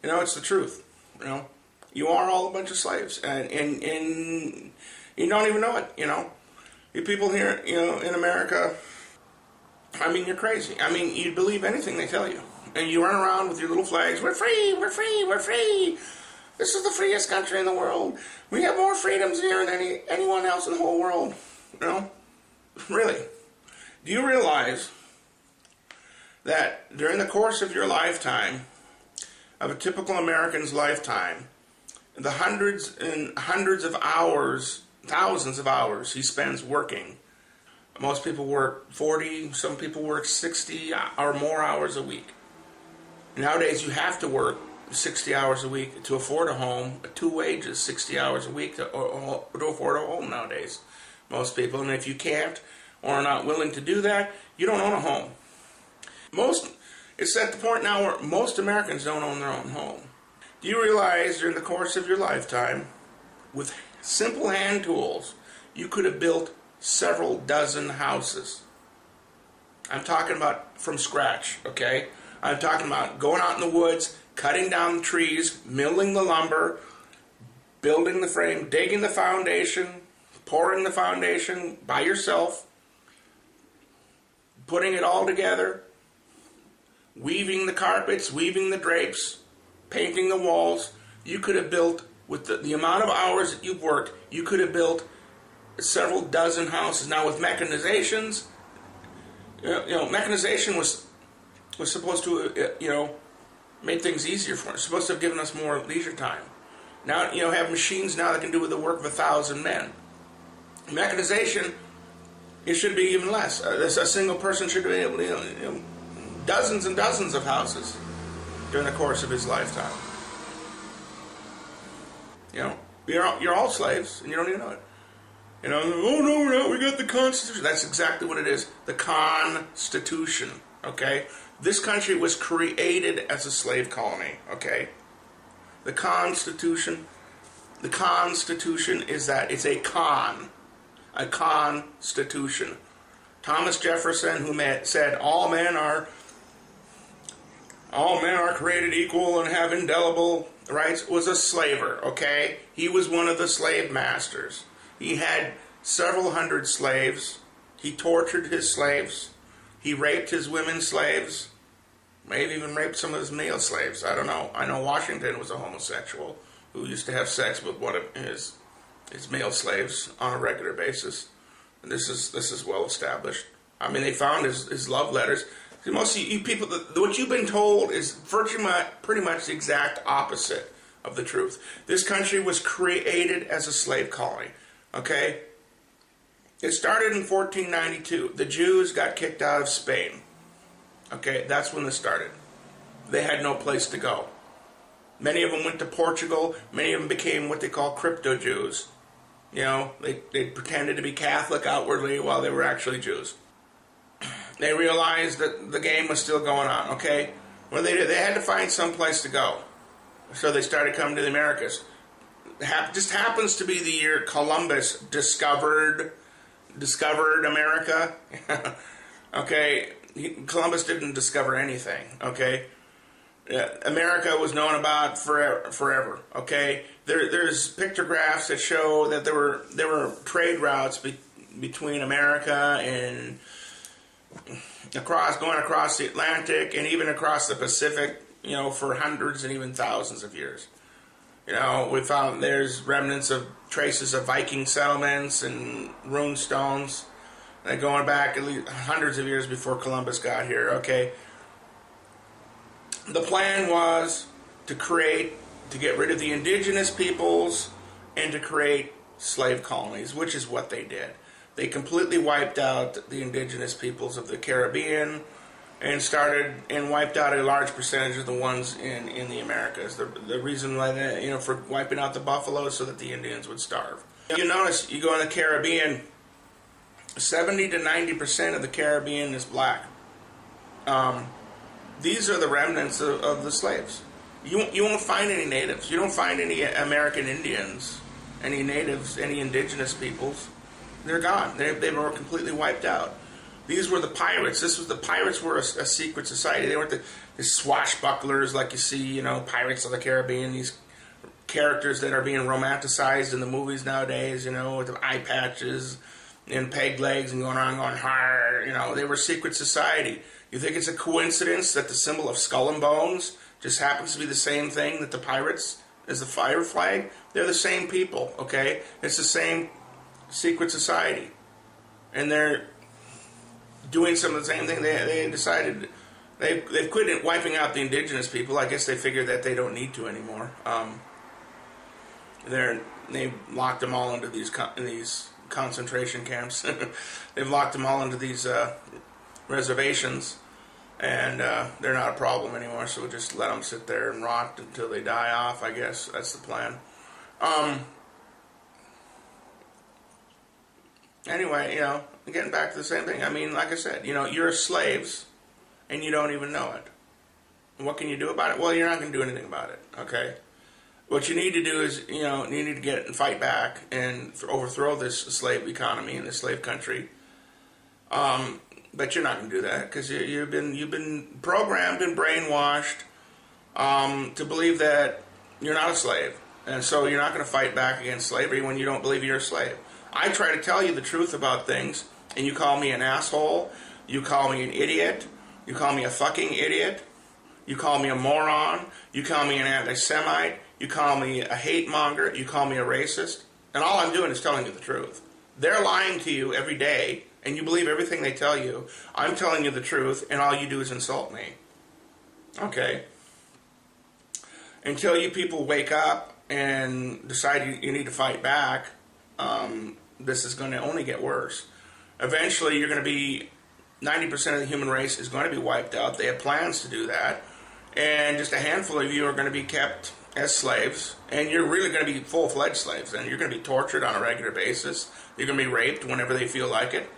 You know, it's the truth. You know, you are all a bunch of slaves, and you don't even know it. You know, you people here, you know, in America, I mean, you're crazy. I mean, you'd believe anything they tell you, and you run around with your little flags. We're free. We're free. We're free. This is the freest country in the world. We have more freedoms here than anyone else in the whole world. You know, really. Do you realize that during the course of your lifetime, of a typical American's lifetime, the hundreds and hundreds of hours, thousands of hours he spends working? Most people work 40, some people work 60 or more hours a week. Nowadays you have to work 60 hours a week to afford a home, 2 wages, 60 hours a week to afford a home nowadays. Most people, and if you can't or are not willing to do that, you don't own a home. It's at the point now where most Americans don't own their own home. Do you realize during the course of your lifetime, with simple hand tools, you could have built several dozen houses? I'm talking about from scratch, okay? I'm talking about going out in the woods, cutting down the trees, milling the lumber, building the frame, digging the foundation, pouring the foundation by yourself, putting it all together, weaving the carpets, weaving the drapes, painting the walls. You could have built, with the amount of hours that you've worked, you could have built several dozen houses. Now with mechanizations, mechanization was supposed to, made things easier for us. It's supposed to have given us more leisure time. Now, have machines now that can do the work of 1,000 men. Mechanization, it should be even less. A single person should be able to, dozens and dozens of houses during the course of his lifetime. You're all slaves, and you don't even know it. Oh no, we're not. We got the Constitution. That's exactly what it is. The Constitution. Okay. This country was created as a slave colony. Okay. The Constitution is that it's a constitution. Thomas Jefferson, who said all men are created equal and have indelible rights, was a slaver. Okay, he was one of the slave masters. He had several hundred slaves. He tortured his slaves. He raped his women slaves. Maybe even raped some of his male slaves. I don't know. I know Washington was a homosexual who used to have sex with one of his male slaves on a regular basis. And this is well established. I mean, they found his love letters. Most of you people, what you've been told is pretty much the exact opposite of the truth. This country was created as a slave colony. Okay? It started in 1492. The Jews got kicked out of Spain. Okay, that's when this started. They had no place to go. Many of them went to Portugal. Many of them became what they call crypto-Jews. They pretended to be Catholic outwardly while they were actually Jews. They realized that the game was still going on, okay? Well, they had to find some place to go. So they started coming to the Americas. Just happens to be the year Columbus discovered America. Okay, Columbus didn't discover anything, okay? America was known about forever, okay? There's pictographs that show that there were trade routes between America and going across the Atlantic and even across the Pacific, for hundreds and even thousands of years. We found there's remnants of traces of Viking settlements and rune stones that going back at least hundreds of years before Columbus got here, okay? The plan was to get rid of the indigenous peoples and to create slave colonies, which is what they did. They completely wiped out the indigenous peoples of the Caribbean and wiped out a large percentage of the ones in the Americas. The reason why that, for wiping out the buffaloes so that the Indians would starve. You notice, you go in the Caribbean, 70 to 90% of the Caribbean is black. These are the remnants of the slaves. You won't find any natives. You don't find any American Indians, any natives, any indigenous peoples. They're gone. They were completely wiped out. These were the pirates. The pirates were a secret society. these swashbucklers like you see, you know, Pirates of the Caribbean, these characters that are being romanticized in the movies nowadays, you know, with the eye patches and peg legs and going around going hard, you know, they were secret society. You think it's a coincidence that the symbol of skull and bones just happens to be the same thing that the pirates is the fire flag? They're the same people, okay? It's the same secret society. And they're doing some of the same thing. They decided, they've quit wiping out the indigenous people. I guess they figured that they don't need to anymore. They've locked them all into these concentration camps. They've locked them all into these reservations, and they're not a problem anymore. So we'll just let them sit there and rot until they die off. I guess that's the plan. Anyway, you know, getting back to the same thing. I mean, like I said, you know, you're slaves, and you don't even know it. What can you do about it? Well, you're not going to do anything about it. Okay. What you need to do is, you know, you need to get and fight back and overthrow this slave economy and this slave country. But you're not going to do that because you've been programmed and brainwashed to believe that you're not a slave, and so you're not going to fight back against slavery when you don't believe you're a slave. I try to tell you the truth about things, and you call me an asshole. You call me an idiot. You call me a fucking idiot. You call me a moron. You call me an anti-Semite. You call me a hate monger. You call me a racist. And all I'm doing is telling you the truth. They're lying to you every day, and you believe everything they tell you. I'm telling you the truth, and all you do is insult me. Okay. Until you people wake up and decide you need to fight back, this is going to only get worse. Eventually, you're going to be 90% of the human race is going to be wiped out. They have plans to do that. And just a handful of you are going to be kept as slaves, and you're really going to be full-fledged slaves, and you're going to be tortured on a regular basis. You're going to be raped whenever they feel like it,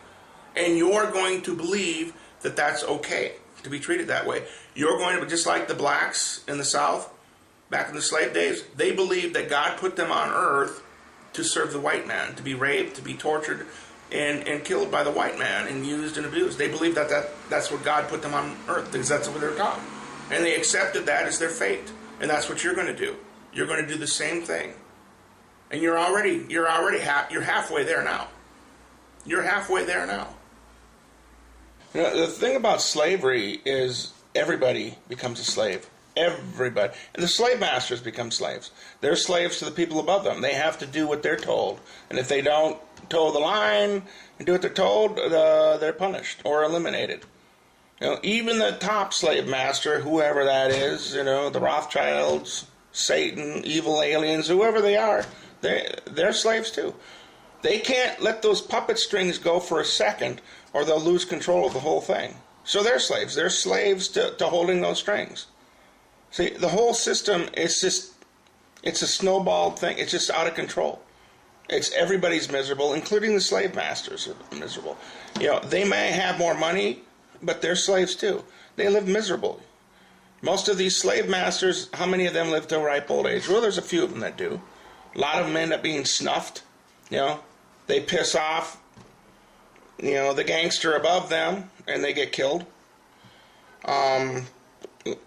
and you're going to believe that that's okay to be treated that way. You're going to be just like the blacks in the South back in the slave days. They believed that God put them on earth to serve the white man, to be raped, to be tortured, and killed by the white man, and used and abused. They believed that's what God put them on earth, because that's what they're taught, and they accepted that as their fate. And that's what you're going to do. You're going to do the same thing. And you're halfway there now. You're halfway there now. You know, the thing about slavery is everybody becomes a slave. Everybody. And the slave masters become slaves. They're slaves to the people above them. They have to do what they're told. And if they don't toe the line and do what they're told, they're punished or eliminated. You know, even the top slave master, whoever that is, you know, the Rothschilds, Satan, evil aliens, whoever they are, they're slaves too. They can't let those puppet strings go for a second, or they'll lose control of the whole thing. So they're slaves. They're slaves to holding those strings. See, the whole system is just, it's a snowballed thing. It's just out of control. It's everybody's miserable, including the slave masters are miserable. You know, they may have more money, but they're slaves too. They live miserably. Most of these slave masters, how many of them live to a ripe old age? Well, there's a few of them that do. A lot of them end up being snuffed. You know, they piss off, you know, the gangster above them, and they get killed. A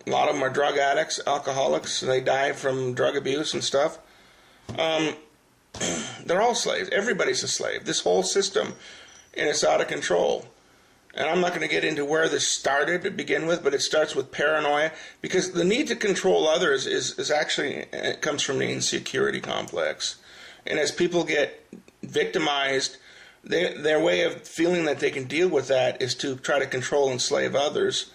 lot of them are drug addicts, alcoholics, and they die from drug abuse and stuff. They're all slaves. Everybody's a slave. This whole system, and it's out of control. And I'm not going to get into where this started to begin with, but it starts with paranoia, because the need to control others is actually, it comes from the insecurity complex. And as people get victimized, their way of feeling that they can deal with that is to try to control and enslave others.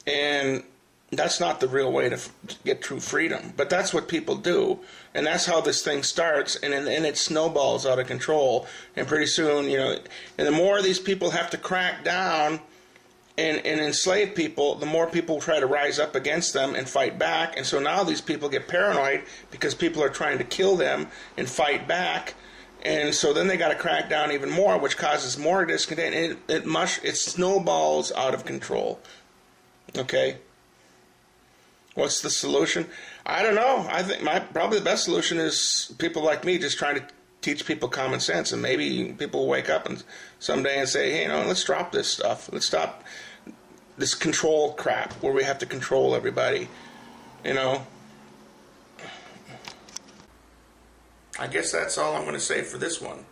And that's not the real way to get true freedom. But that's what people do. And that's how this thing starts, and it snowballs out of control. And pretty soon, you know, and the more these people have to crack down and enslave people, the more people try to rise up against them and fight back. And so now these people get paranoid because people are trying to kill them and fight back. And so then they got to crack down even more, which causes more discontent. And it snowballs out of control. Okay? What's the solution? I don't know. I think probably the best solution is people like me just trying to teach people common sense, and maybe people will wake up and someday and say, hey, you know, let's drop this stuff. Let's stop this control crap where we have to control everybody, you know. I guess that's all I'm going to say for this one.